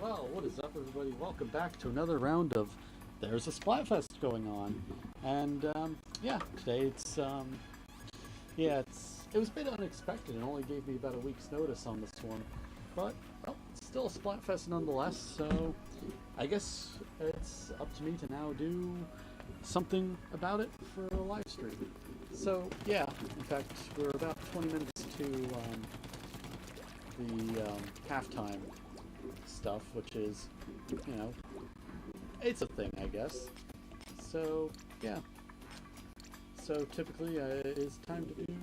Well, what is up, everybody? Welcome back to another round of There's a Splatfest going on, and yeah, today it was a bit unexpected. It only gave me about a week's notice on this one, but well, it's still a Splatfest nonetheless. So I guess it's up to me to now do something about it for a live stream. So yeah, in fact, we're about 20 minutes to the halftime stuff, which is, it's a thing, I guess. So yeah. So typically, it's time to do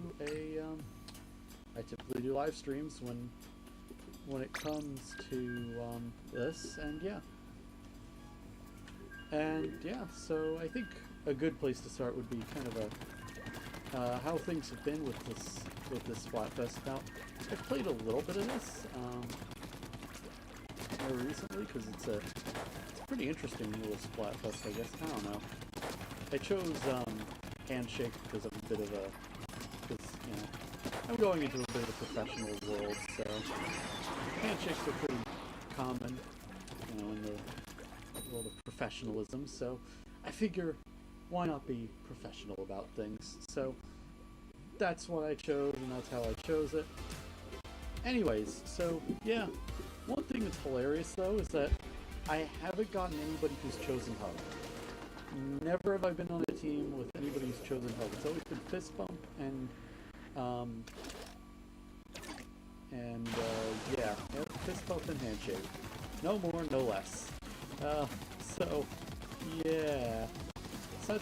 I typically do live streams when it comes to this, and yeah. So I think a good place to start would be kind of a how things have been with this Splatfest. Now, I've played a little bit of this more recently because it's a pretty interesting little Splatfest, I guess. I don't know. I chose Handshake because I'm a bit of I'm going into a bit of a professional world, so handshakes are pretty common, in the world of professionalism. So I figure, why not be professional about things? So that's what I chose, and that's how I chose it. Anyways, so yeah, one thing that's hilarious though is that I haven't gotten anybody who's chosen Hub. Never have I been on a team with anybody who's chosen Hub. It's always been Fist Bump and Fist Bump and Handshake. No more, no less. So yeah, so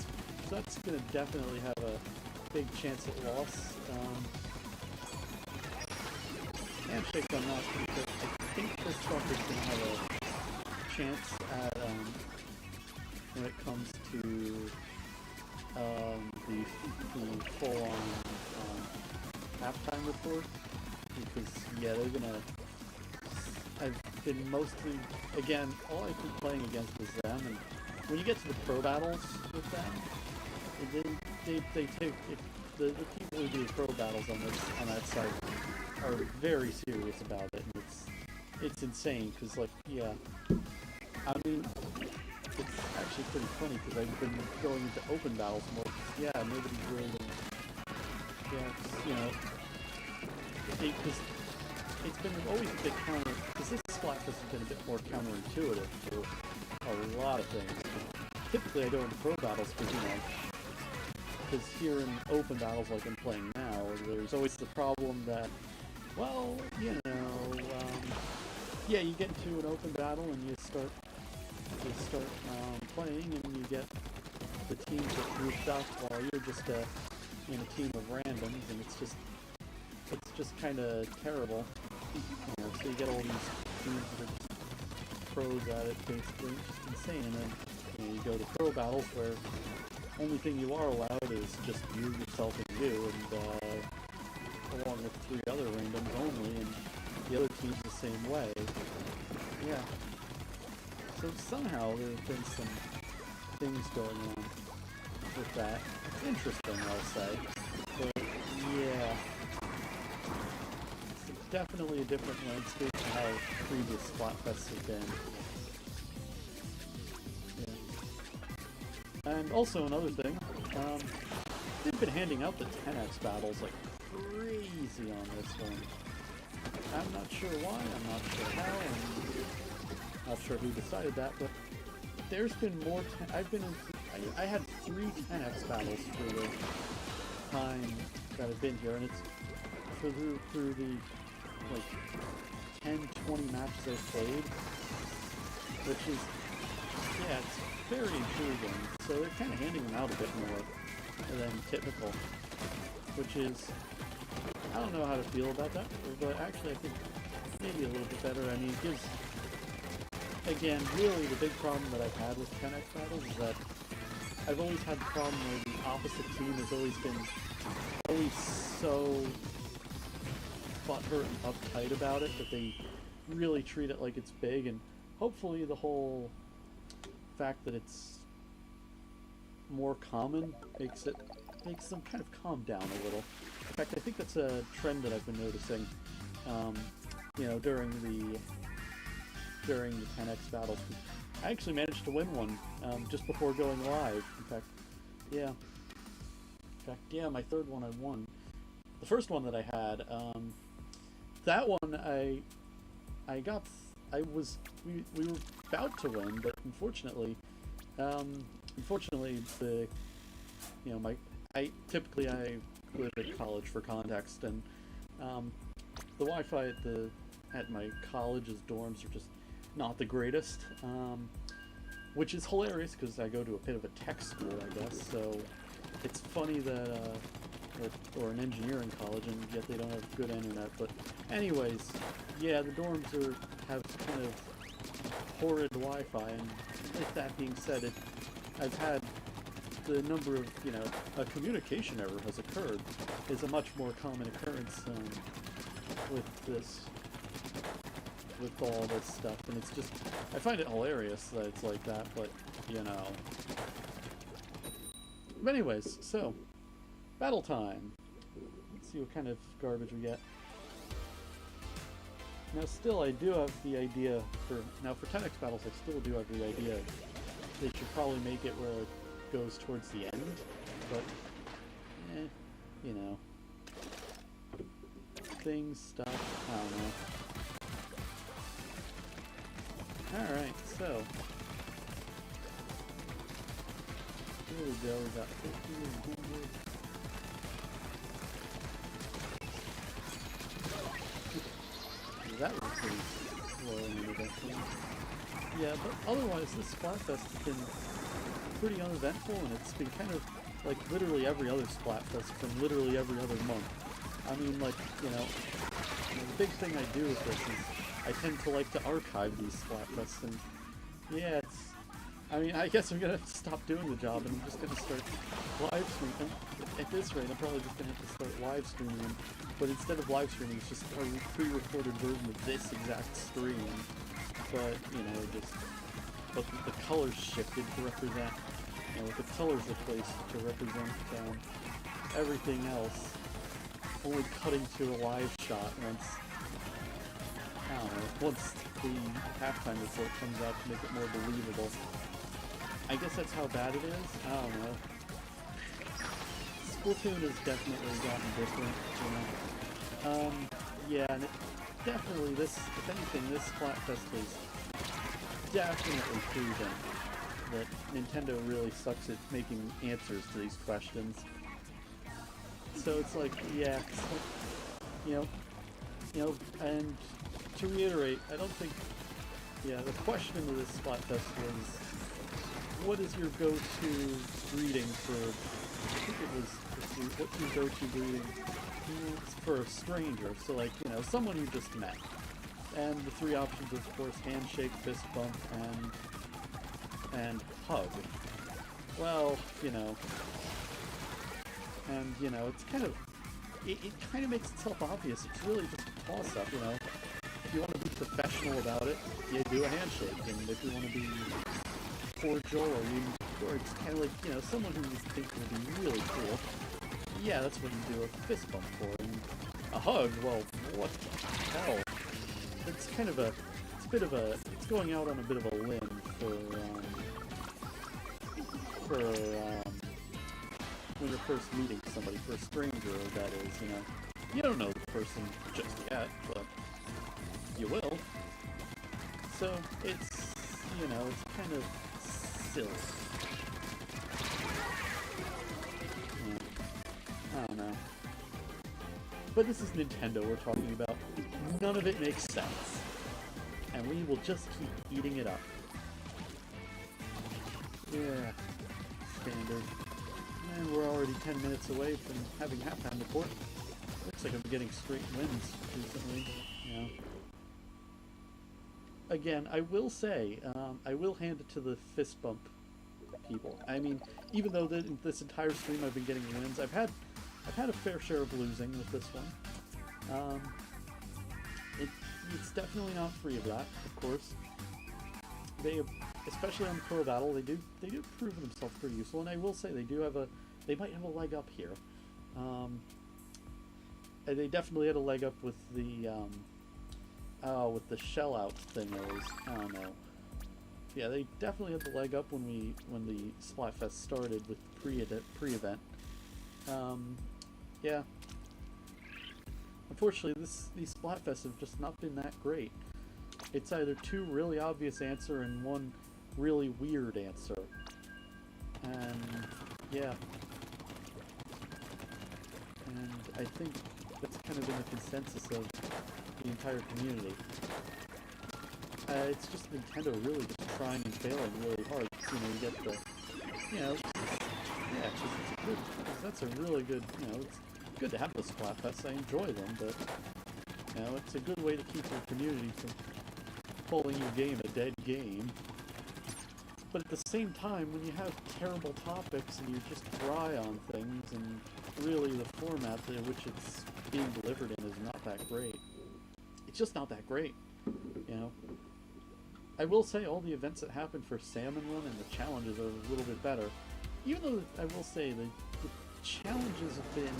that's gonna definitely have a big chance at loss. Handshake, I'm not too sure. I think Fist Bump is gonna have a chance at when it comes to the full-on halftime report, because yeah, they're gonna. I've been mostly, again, all I've been playing against is them, and when you get to the pro battles with them, they take it, the people who do pro battles on that site are very serious about it, and it's insane because, like, yeah, I mean, it's actually pretty funny because I've been going into open battles more. Yeah, nobody's really, because it's been always a bit counter. Because this Splatfest has been a bit more counterintuitive for a lot of things. Typically, I go into pro battles because here in open battles like I'm playing now, there's always the problem that, well, you get into an open battle and you start playing, and you get the teams that grouped up while you're just in a team of randoms, and it's just kind of terrible. So you get all these teams that are just pros at it, basically. It's just insane. And then you go to pro battles where only thing you are allowed is just you, yourself, and you, and along with 3 other randoms only, and the other team's the same way. Yeah. So somehow there have been some things going on with that. It's interesting, I'll say. But yeah, it's definitely a different landscape to how previous Splatfests have been. Yeah. And also another thing, they've been handing out the 10x battles like crazy on this one. I'm not sure why, I'm not sure how, and not sure who decided that, but there's been more. I had 3 10x battles for the time that I've been here, and it's through the like 10-20 matches I've played, which is, yeah, it's very intriguing. So they're kind of handing them out a bit more than typical, which is, I don't know how to feel about that, but actually I think maybe a little bit better. I mean, it gives. Again, really the big problem that I've had with 10x battles is that I've always had the problem where the opposite team has always so butthurt and uptight about it that they really treat it like it's big, and hopefully the whole fact that it's more common makes them kind of calm down a little. In fact, I think that's a trend that I've been noticing, during the during the 10x battles. I actually managed to win one just before going live. In fact, yeah, my third one I won. The first one that I had, that one we were about to win, but unfortunately, the, you know, I live at college for context, and the Wi-Fi at my college's dorms are just not the greatest, which is hilarious because I go to a bit of a tech school, I guess. So it's funny that or an engineering college, and yet they don't have good internet. But anyways, yeah, the dorms have kind of horrid Wi-Fi, and with that being said, I've had the number of, you know, a communication error has occurred is a much more common occurrence with all this stuff, and it's just, I find it hilarious that it's like that, but, you know. But anyways, so, battle time. Let's see what kind of garbage we get. Now still, I do have the idea for 10x battles, I still do have the idea they should probably make it where it goes towards the end, but, you know. Things, stuff, I don't know. Alright, so here we go, we got 50 and 100. That was pretty slow in the introduction. Yeah, but otherwise this Splatfest has been pretty uneventful, and it's been kind of like literally every other Splatfest from literally every other month. I mean, like, you know, the big thing I do with this is I tend to like to archive these Splatfests, and yeah, I mean, I guess I'm gonna have to stop doing the job, and I'm just gonna start live streaming. At this rate, I'm probably just gonna have to start live streaming, but instead of live streaming, it's just a pre-recorded version of this exact stream, but, you know, but the colors shifted to represent, you know, with the colors replaced to represent everything else, only cutting to a live shot once the halftime report comes out to make it more believable. I guess that's how bad it is? I don't know. Splatoon has definitely gotten different, you know. Yeah, and definitely if anything, this Splatfest has definitely proven that Nintendo really sucks at making answers to these questions. So it's like, yeah, it's like, you know, and to reiterate, I don't think, the question of this Splatfest was, what is your go-to greeting for, I think it was, what's your go-to greeting for a stranger? So, like, you know, someone you just met. And the three options, of course, handshake, fist bump, and hug. Well, you know, and, you know, it's kind of, it kind of makes itself obvious. It's really just a toss-up, you know. If you want to be professional about it, you do a handshake, and if you want to be cordial, or it's kind of like, you know, someone who you think will be really cool, yeah, that's what you do a fist bump for. And a hug, well, what the hell? It's kind of it's going out on a bit of a limb for when you're first meeting somebody, for a stranger, that is, you know. You don't know the person just yet, but you will. So it's, you know, it's kind of silly. I don't know. But this is Nintendo we're talking about. None of it makes sense. And we will just keep eating it up. Yeah. Standard. And we're already 10 minutes away from having halftime report. Looks like I'm getting straight wins recently, you know. Again, I will say, I will hand it to the fist bump people. I mean, even though this entire stream I've been getting wins, I've had a fair share of losing with this one. It's definitely not free of that, of course. They, especially on the Pro Battle, they do prove themselves pretty useful, and I will say they might have a leg up here. And they definitely had a leg up with the with the shell out thingos. I don't know. Yeah, they definitely had the leg up when the Splatfest started with pre-event. Yeah. Unfortunately, these Splatfests have just not been that great. It's either two really obvious answer and one really weird answer. And yeah. And I think that's kind of been the consensus of the entire community. It's just Nintendo really just trying and failing really hard. You know, you get the, yeah, it's good. That's a really good, it's good to have the Splatfests. I enjoy them, but it's a good way to keep your community from calling your game a dead game. But at the same time, when you have terrible topics and you're just dry on things, and really the format in which it's being delivered in is not that great. It's just not that great, I will say all the events that happen for Salmon Run and the challenges are a little bit better. Even though I will say the challenges have been,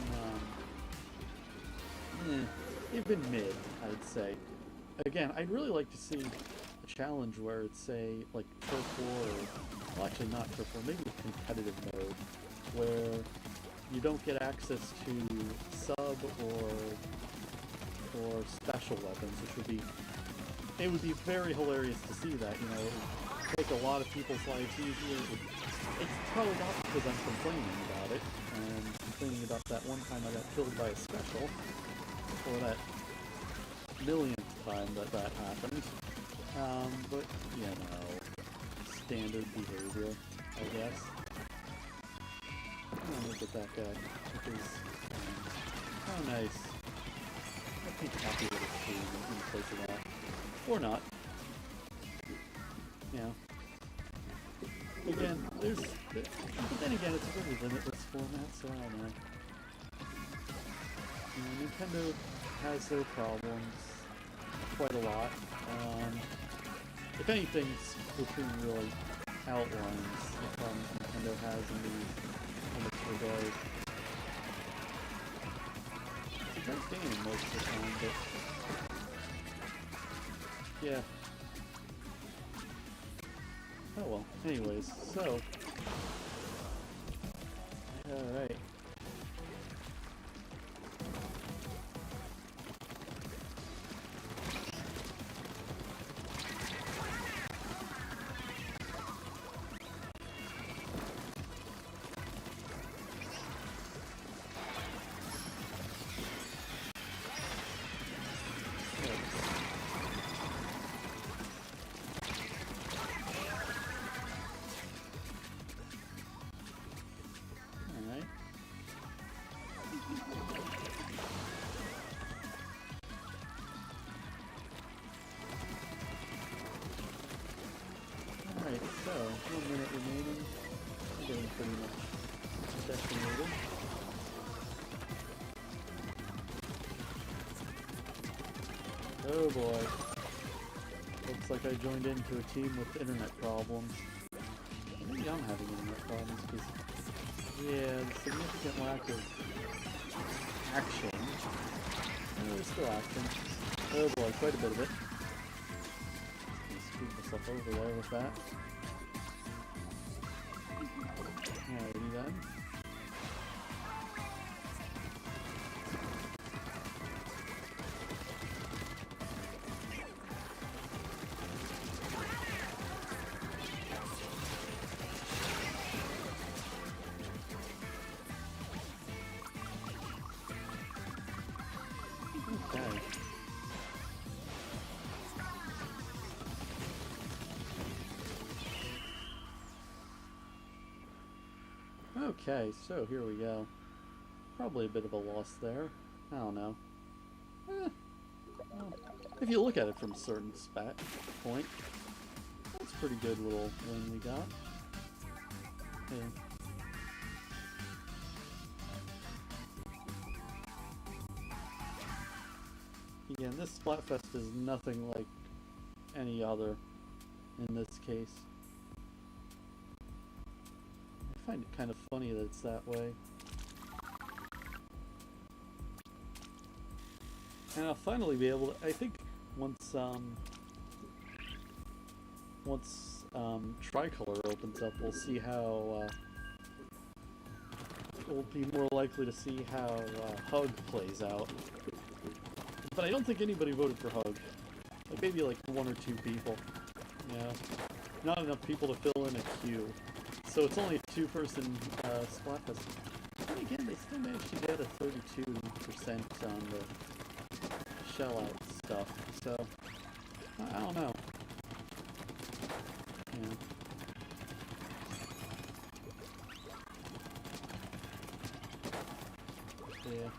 they've been mid, I'd say. Again, I'd really like to see a challenge where it's, say, like Turf War, or, well actually not Turf War, maybe a competitive mode, where you don't get access to sub or special weapons, which would be, it would be very hilarious to see that, it would make a lot of people's lives easier. It's probably not because I'm complaining about it, and complaining about that one time I got killed by a special, or that millionth time that happened, but, standard behavior, I guess. Look at that guy, because, oh nice. I'd be happy with a stream in place of that. Or not. Again, but then again, it's a very limitless format, so I don't know. Nintendo has their problems quite a lot. If anything, Splatoon really outlines the problems Nintendo has in this regard. It's a great game most of the time, but yeah. Oh well. Anyways, so alright. So, 1 minute remaining. I'm getting pretty much decimated. Oh boy. Looks like I joined into a team with internet problems. Maybe I'm having internet problems because, yeah, the significant lack of action. Oh, there's still action. Oh boy, quite a bit of it. Scoop myself over there with that. Alrighty then. Okay. Okay, so here we go. Probably a bit of a loss there. I don't know. Well, if you look at it from a certain point, that's a pretty good little win we got. Yeah. Again, this Splatfest is nothing like any other in this case. I find it kind of funny that it's that way. And I'll finally be able to, I think once Tricolor opens up, we'll see how we'll be more likely to see how Hug plays out. But I don't think anybody voted for Hug. Like maybe like 1 or 2 people. Yeah, not enough people to fill in a queue. So it's only a 2-person Splatfest. And again, they still managed to get a 32% on the shell out stuff. So I don't know. Yeah. Yeah.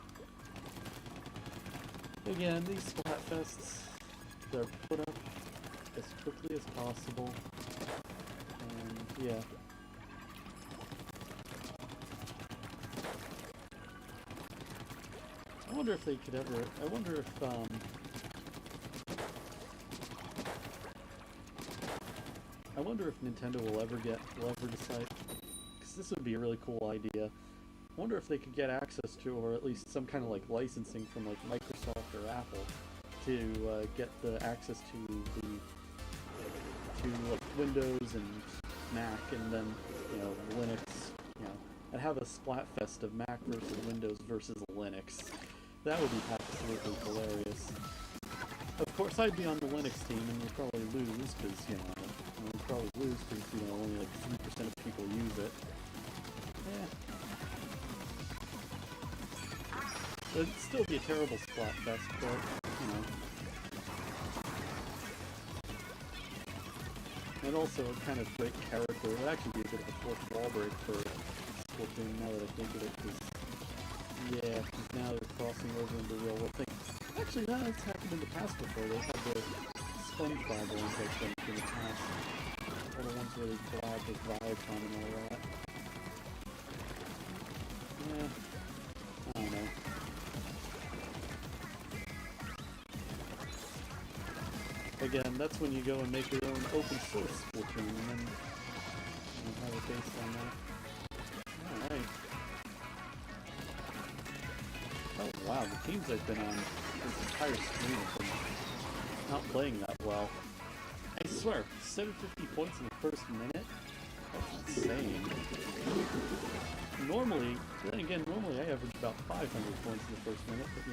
Again, these Splatfests, they're put up as quickly as possible. And yeah. I wonder if they could ever, I wonder if Nintendo will ever decide, because this would be a really cool idea. I wonder if they could get access to, or at least some kind of like licensing from like Microsoft or Apple to get the access to like Windows and Mac, and then Linux, and have a Splatfest of Mac versus Windows versus Linux. That would be absolutely hilarious. Of course, I'd be on the Linux team, and we'd probably lose because only like 3% of people use it. Yeah. It'd still be a terrible Splatfest, but, And also a kind of great character. It would actually be a bit of a fourth wall break for Splatoon, now that I think of it, because, now they're crossing over into real world things. Actually, that's happened in the past before. They've had the SpongeBob ones, I think, in the past. All the ones where they collab with Viacom and all that. Yeah. I don't know. Again, that's when you go and make your own open source Splatoon, and then have it based on that. Alright. Oh wow, the teams I've been on this entire stream have been not playing that well. I swear, 750 points in the first minute? That's insane. Normally I average about 500 points in the first minute, but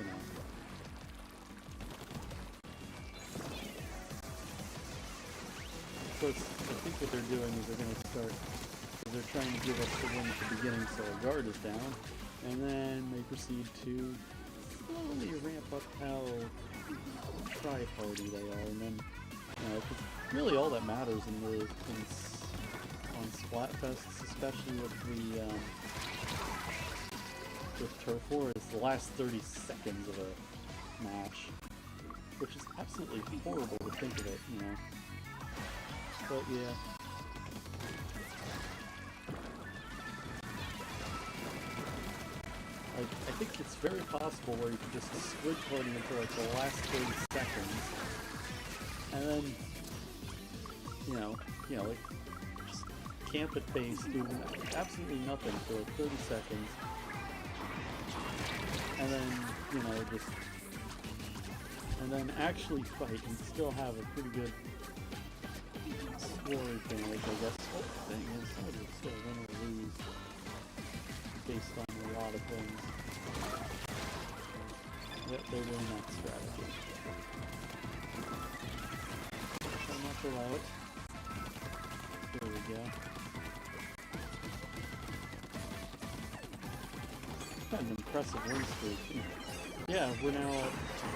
So I think what they're doing is they're trying to give us the win at the beginning so our guard is down, and then they proceed to slowly ramp up how try-hardy they are, and then, really all that matters on Splatfests, especially with Turf War, is the last 30 seconds of a match, which is absolutely horrible to think of it, But yeah. I think it's very possible where you can just squid party until like the last 30 seconds, and then like just camp at base, do absolutely nothing for like 30 seconds, and then actually fight and still have a pretty good scoring advantage, I guess. The thing is, somebody would still win or lose based on a lot of things. Yep, they're doing that strategy. So not allow it. There we go. Got an impressive win streak. Yeah, we're now,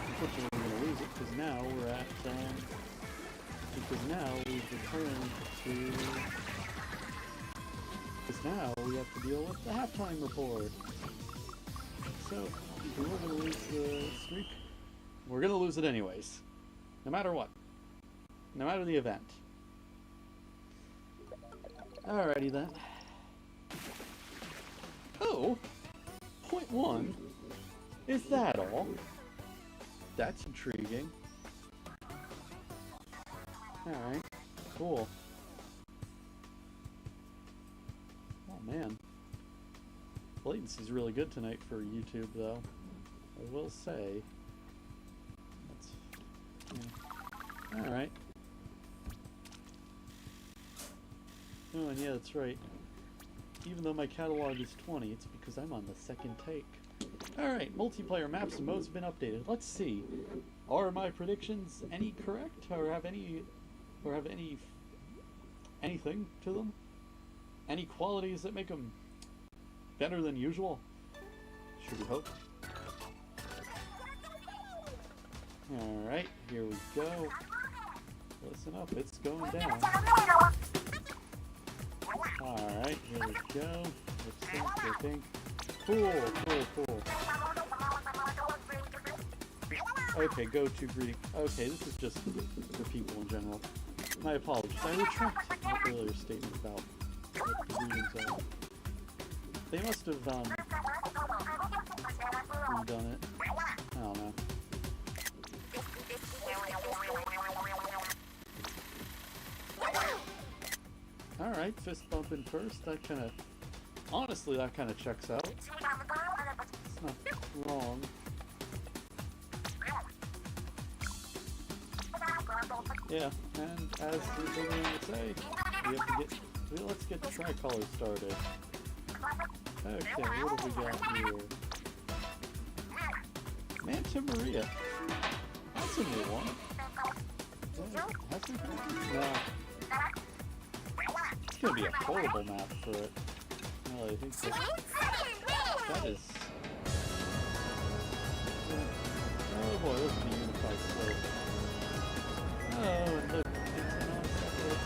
unfortunately we're going to lose it, because now we're at, because now we've returned to, because now we have to deal with the halftime report. So, we're going to lose the streak. We're going to lose it anyways. No matter what. No matter the event. Alrighty then. Oh! .1? Is that all? That's intriguing. Alright. Cool. Oh man. Latency's really good tonight for YouTube though. I will say. Yeah. Alright. Oh, and yeah, that's right. Even though my catalog is 20, it's because I'm on the second take. Alright, multiplayer maps and modes have been updated. Let's see. Are my predictions any correct? Or have anything to them? Any qualities that make them better than usual? Should we hope? Alright, here we go. Listen up, it's going down. Alright, here we go. Lip sync, I think. Cool. Okay, go to greeting. Okay, this is just for people in general. My apologies. I retract my earlier statement about what the greetings are. They must have redone it. I don't know. Alright, fist bumping first. That kind of... Honestly, that kind of checks out. It's not wrong. Yeah, and as the programmer would say, we have to get... let's get tricolor started. Okay, what have we got here? Manta Maria. That's a new one. Hasn't it? No. It's gonna be a horrible map for it. Well, I think so. That is... Oh boy, this is a unified slope. Oh, and look, it's a non-separate.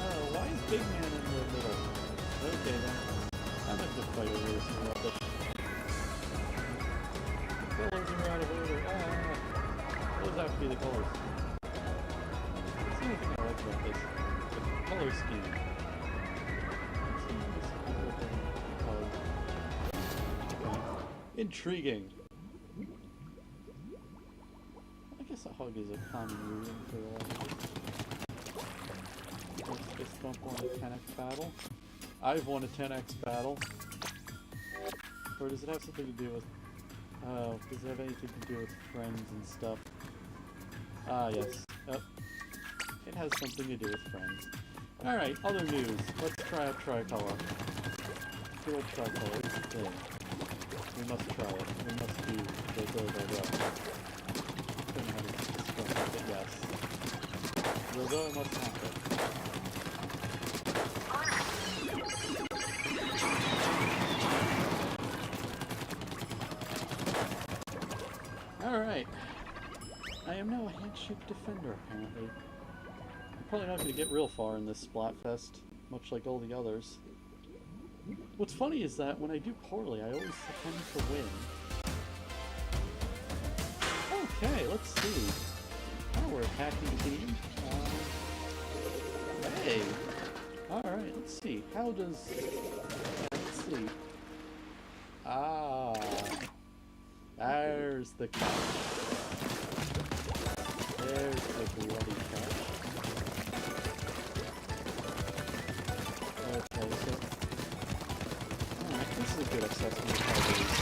Oh, why is Big Man in the middle? Okay then. I meant to fight over this rubbish. Colors are out of order. Those have to be the colors. That's the only thing I like about this. The color scheme. Okay. Intriguing. I guess a hug is a common reason for a lot of this. Let's fist bump on a 10x battle. I've won a 10x battle. Or does it have something to do with... Oh, does it have anything to do with friends and stuff? Ah, yes. Oh. It has something to do with friends. Alright, other news. Let's try out tricolor. Good old tricolor is a thing. We must try it. We must do the go. Couldn't have it discussed, but yes. The go must happen. Alright. I am now a handshake defender, apparently. I'm probably not going to get real far in this Splatfest, much like all the others. What's funny is that when I do poorly, I always tend to win. Okay, let's see. Oh, we're attacking the team. Hey! Alright, let's see. How does... Let's see. Ah... There's the catch. There's the bloody catch. Okay, so... Alright, this is a good assessment of how these...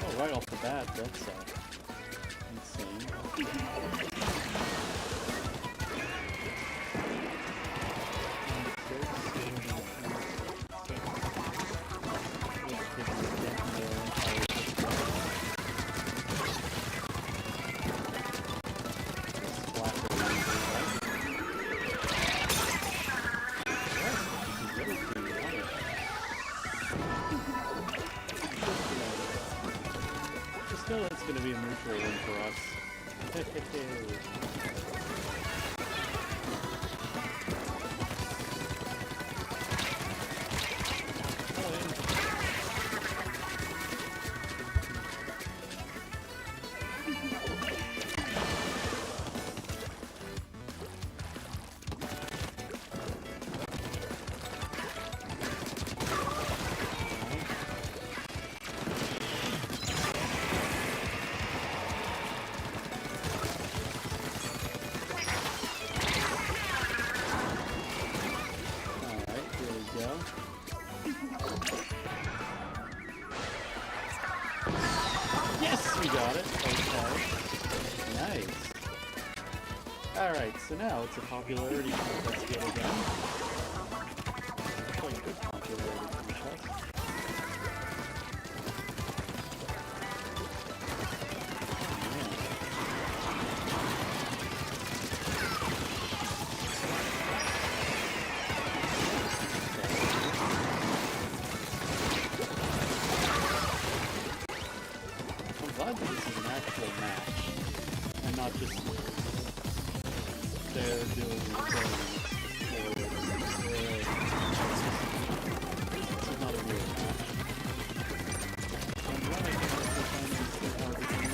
Oh, right off the bat, that's insane. It's going to be a neutral win for us. Yes, we got it. Okay. Nice. Alright, so now it's a popularity contest yet again. Quite a good popularity contest. I'm glad that this is an actual match, and not just they're doing recordings for this is not a real match. I'm glad I can also finally see how this is.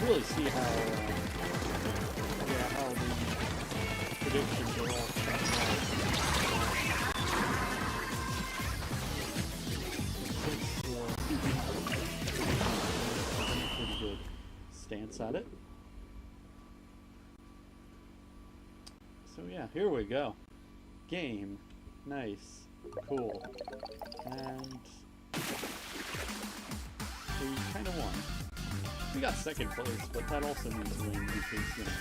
Really see how, how the predictions are all checked out. It's a pretty good stance at it. So yeah, here we go. Game. Nice. Cool. And we kind of won. We got second place, but that also means win because, you know,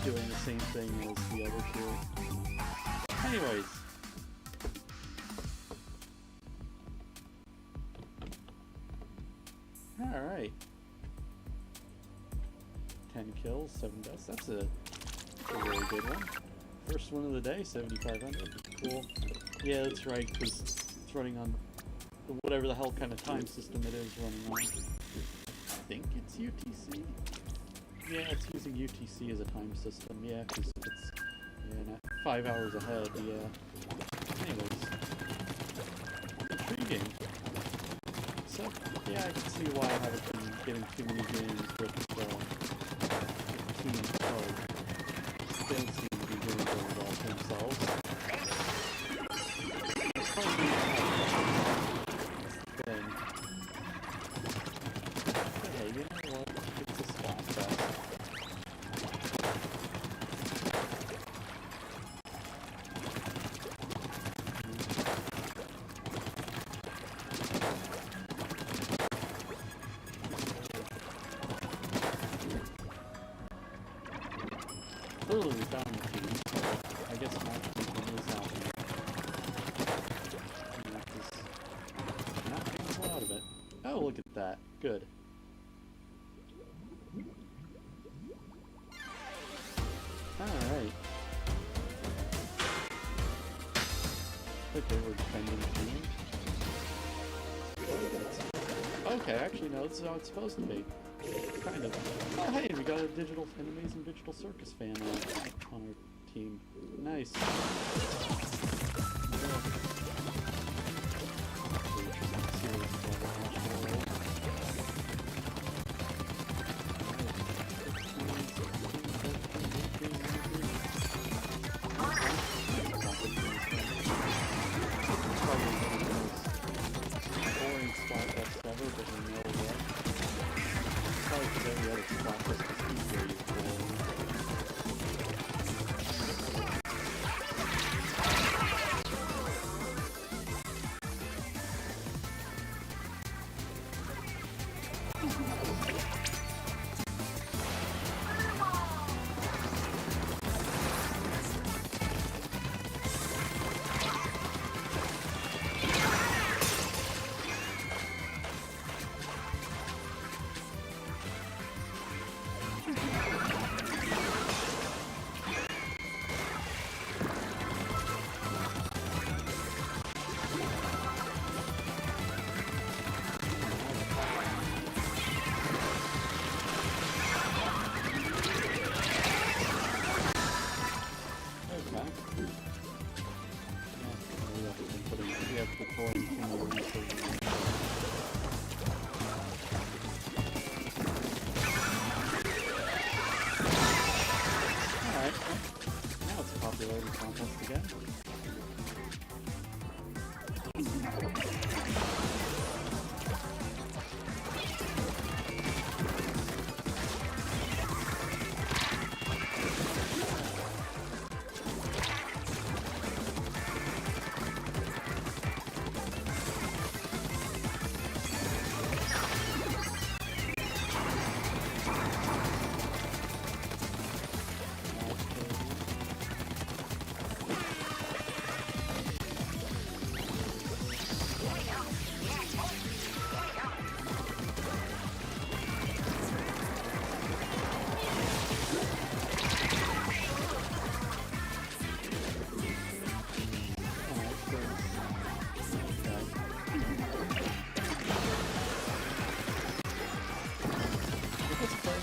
doing the same thing as the other two. Anyways. Alright. 10 kills, 7 deaths. That's a really good one. First one of the day, 7,500. Cool. Yeah, that's right, because it's running on whatever the hell kind of time system it is running on. I think it's UTC. Yeah, it's using UTC as a time system. Yeah, because it's 5 hours ahead. Yeah. Anyways, intriguing. So yeah, I can see why I haven't been getting too many games with Team Pro. They don't seem to be doing very well for themselves. It's probably thing. Hey, you know what? It's a Splatfest. Clearly we found the team, so I guess matchmaking is happening. Not getting a lot of it. Oh, look at that. Good. Alright. Okay, we're defending the team. Okay, actually no, this is how it's supposed to be. Kind of. Oh hey, we got an amazing digital circus fan on our team. Nice. Boring Splatfest ever, but we know what. Probably because every other Splatfest is equally boring.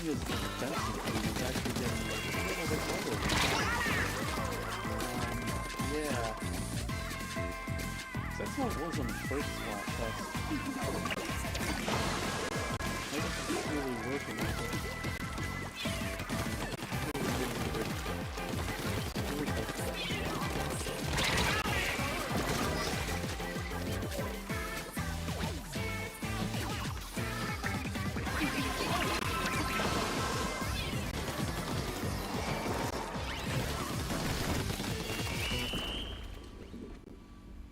is the best thing is actually getting like, a little bit better. Yeah. That's how it was on the first Splatfest. I guess it's really working with it.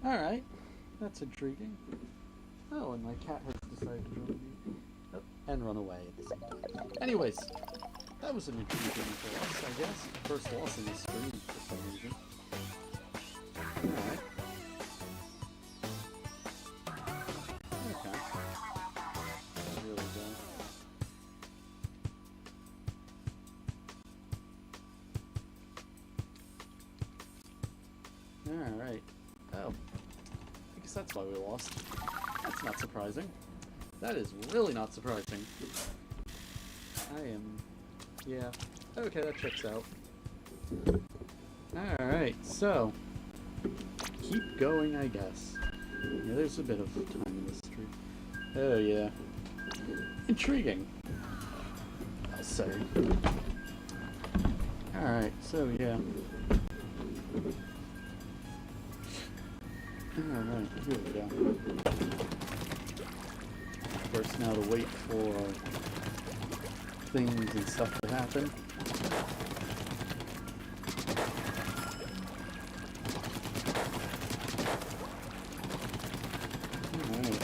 Alright, that's intriguing. Oh, and my cat has decided to join me. Oh, and run away at the same time. Anyways, that was an intriguing loss, I guess. First loss in the stream for some reason. Alright. Okay. Not really bad. Alright. Oh. I guess that's why we lost. That's not surprising. That is really not surprising. Yeah. Okay, that checks out. Alright, so. Keep going, I guess. Yeah, there's a bit of time in this stream. Oh, yeah. Intriguing, I'll say. Alright, so yeah. Alright, here we go. Of course, now to wait for things and stuff to happen. Alright.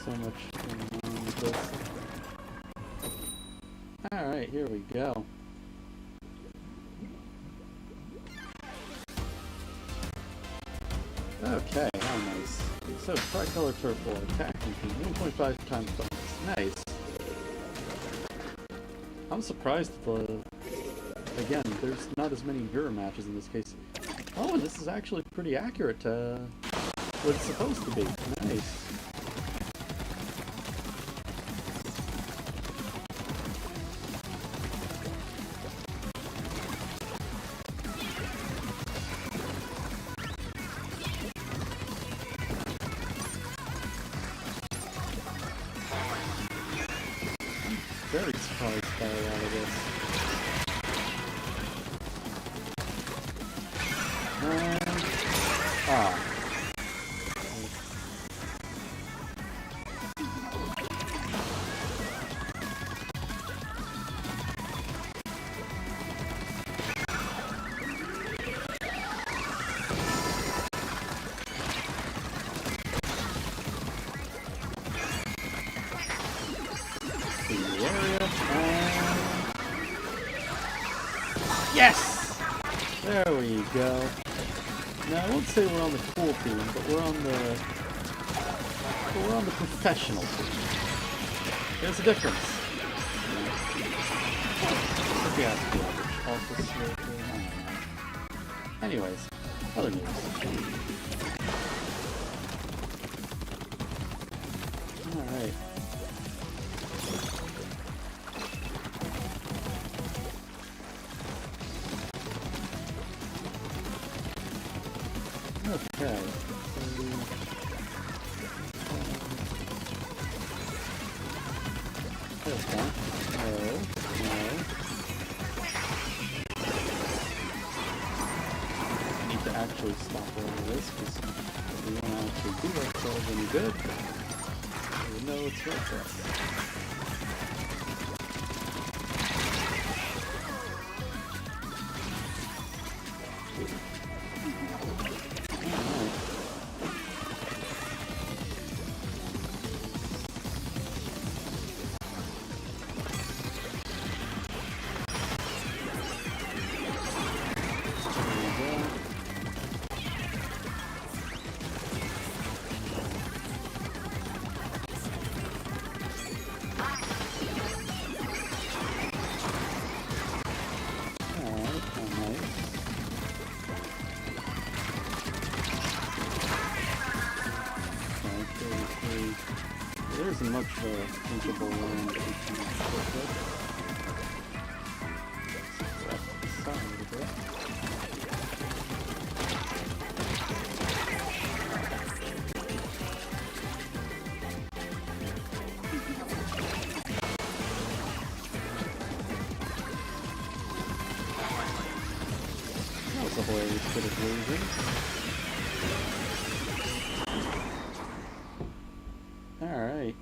So much going on with this. Alright, here we go. Okay, how nice. So, tricolor turf war, attack and 1.5 times bonus. Nice. I'm surprised again, there's not as many mirror matches in this case. Oh, and this is actually pretty accurate to what it's supposed to be. Nice. Very surprised by a lot of this. Yes! There we go. Now I won't say we're on the cool team, but we're on the professional team. There's a difference. Anyways, other news. Alright. Okay. Okay. No. I need to actually stop all of this because if we want to actually do ourselves any good, we know it's right for us. nothing much of a thinkable land that we can work with. Left to the side a bit. That was a hilarious bit of losing. Alright,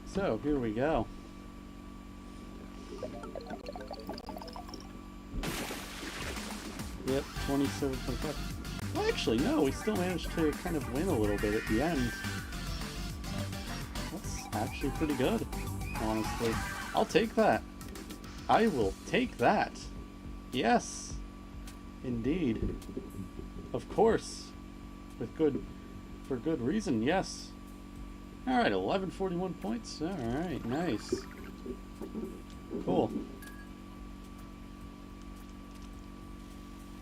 so here we go. Yep, 27.5. Well, actually, no, we still managed to kind of win a little bit at the end. That's actually pretty good, honestly. I'll take that. I will take that. Yes, indeed. Of course. For good reason, yes. Alright, 1141 points. Alright, nice. Cool.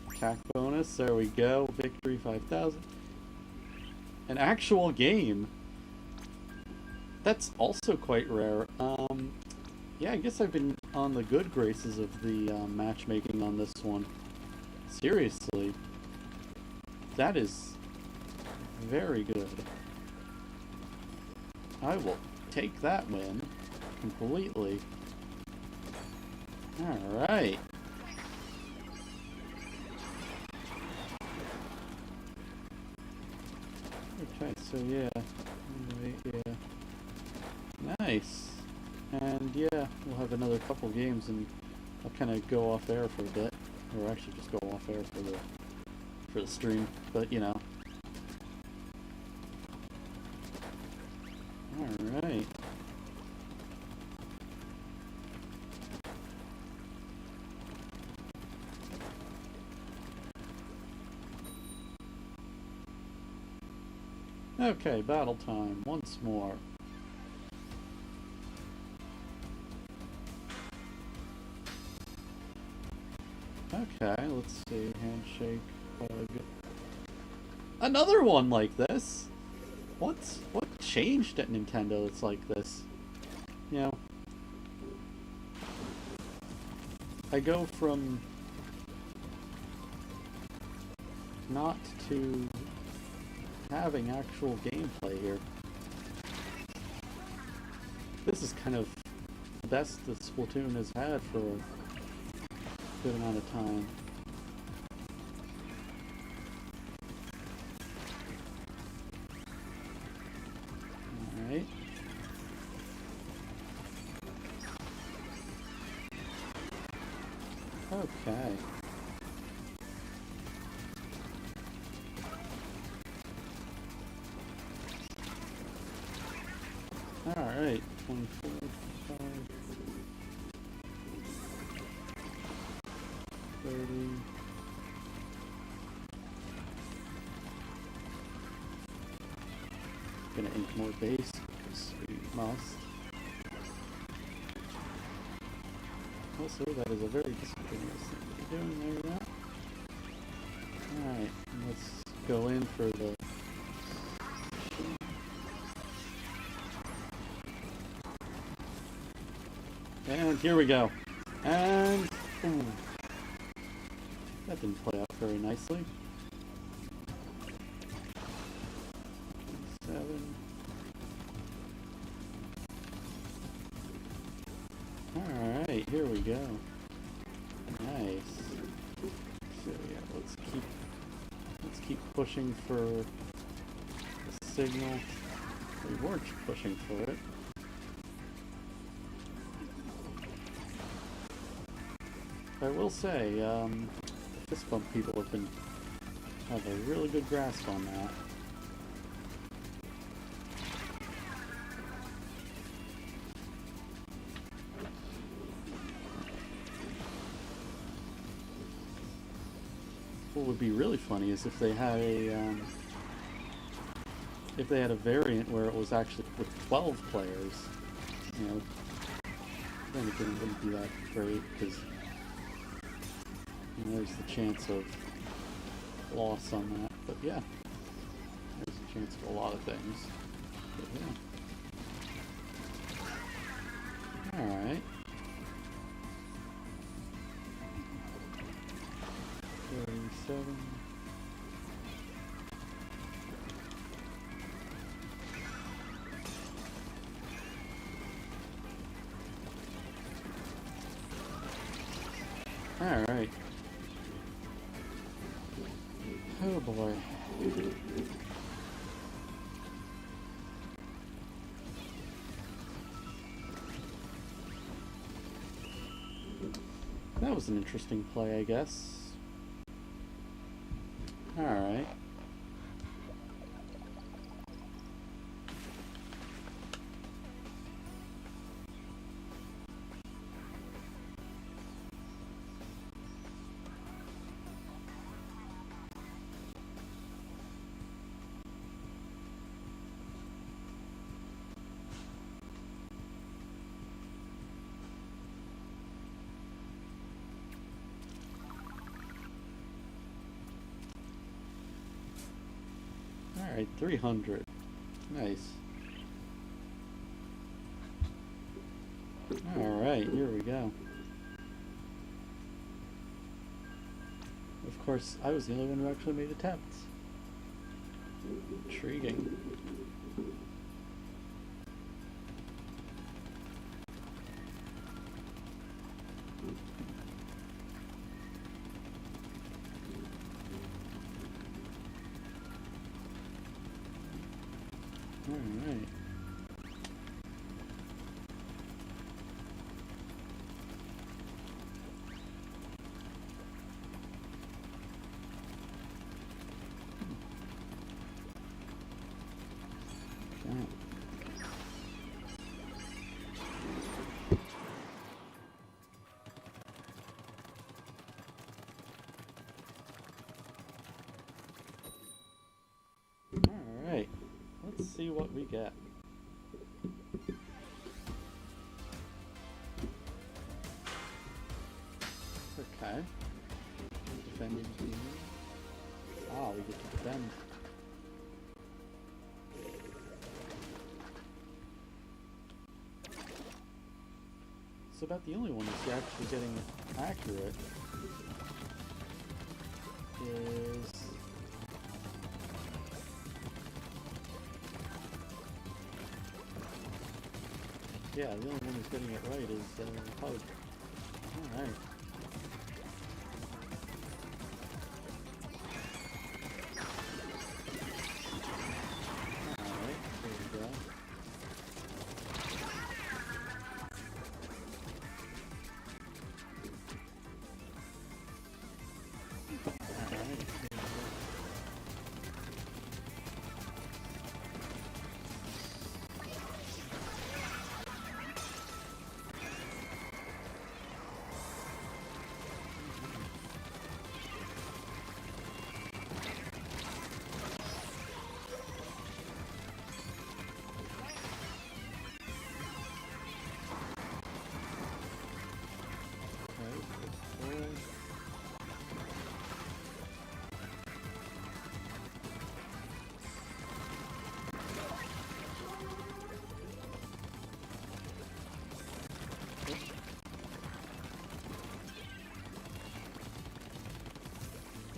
Attack bonus, there we go. Victory 5,000. An actual game. That's also quite rare. Yeah, I guess I've been on the good graces of the matchmaking on this one. Seriously. That is very good. I will take that win completely. Alright. Okay, so yeah. Yeah. Nice. And yeah, we'll have another couple games and I'll kind of go off air for a bit. Or actually just go off air for the stream. But you know. Alright. Okay, battle time once more. Okay, let's see. Handshake, bug. Another one like this? What changed at Nintendo that's like this? You know, I go from not to having actual gameplay here. This is kind of the best that Splatoon has had for a good amount of time. Alright. Okay. Alright, 24, 5, 30. Gonna ink more base because we must. Also, that is a very discontinuous thing to be doing there, that. Alright, let's go in for the and here we go. And ooh, that didn't play out very nicely. 7. Alright, here we go. Nice. So yeah, let's keep pushing for the signal. We weren't pushing for it. I will say, the fist bump people have a really good grasp on that. What would be really funny is if they had a variant where it was actually with 12 players. You know, then it wouldn't be that great because there's the chance of loss on that. But yeah, there's a chance for a lot of things. But yeah. 37. Alright. Oh boy. That was an interesting play, I guess. Alright. Alright, 300. Nice. Alright, here we go. Of course, I was the only one who actually made attempts. Intriguing. Alright. Okay. Alright. Let's see what we get. Okay. Defending team. Ah, we get to defend. So about the only one that's actually getting accurate is yeah, the only one who's getting it right is Pug. Alright. Alright, there we go. Alright, here we go.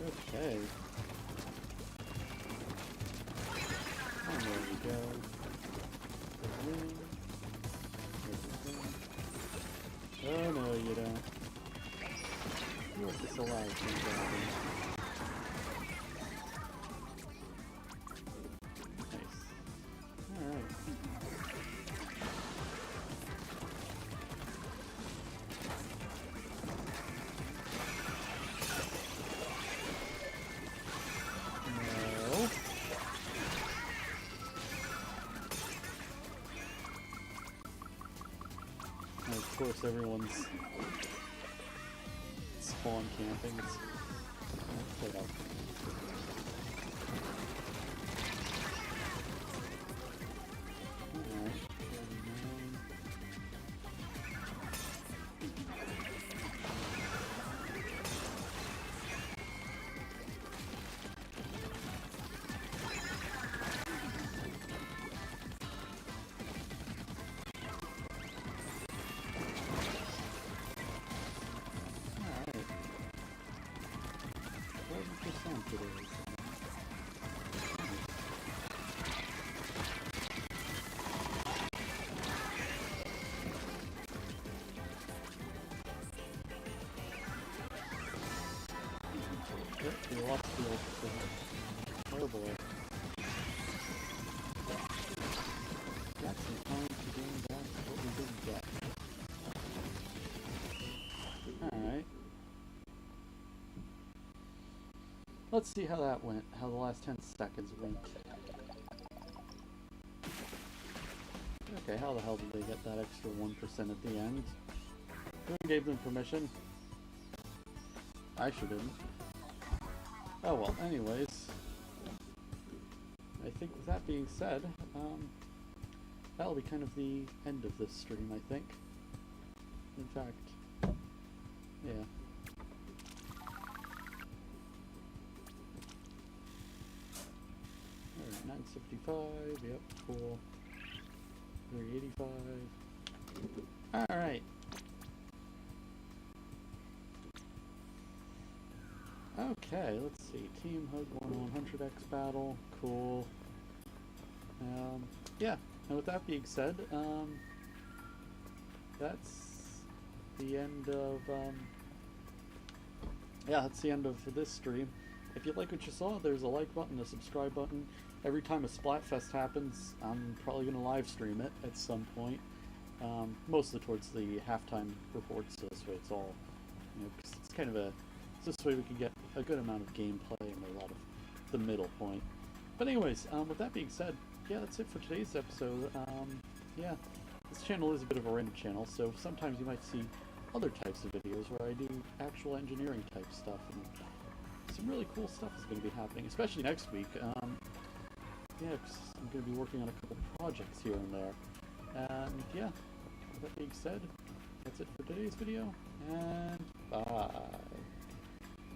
Okay. And there we go. Oh no, you don't. You have to allow things to happen. Nice. Alright. No. And of course everyone's spawn camping. It's put up. Alright, 39. Alright. it is. Yep, we lost the old thing. Oh boy. Got some time to gain back what we didn't get. Alright. Let's see how that went, how the last 10 seconds went. Okay, how the hell did they get that extra 1% at the end? Who gave them permission? I sure didn't. Oh well, anyways. I think with that being said, that'll be kind of the end of this stream, I think. In fact, yeah. Alright, 975, yep, cool. 385. Alright. Okay, let's see. Team Hug 100x battle. Cool. Yeah, and with that being said, that's the end of, yeah, that's the end of this stream. If you like what you saw, there's a like button, a subscribe button. Every time a Splatfest happens, I'm probably going to live stream it at some point. Mostly towards the halftime reports, so this way it's all, you know, 'cause it's kind of a, this way we can get a good amount of gameplay and a lot of the middle point. But anyways, with that being said, yeah, that's it for today's episode. Yeah, this channel is a bit of a random channel, so sometimes you might see other types of videos where I do actual engineering type stuff, and some really cool stuff is going to be happening, especially next week. Yeah, 'cause I'm going to be working on a couple projects here and there. And yeah, with that being said, that's it for today's video, and bye.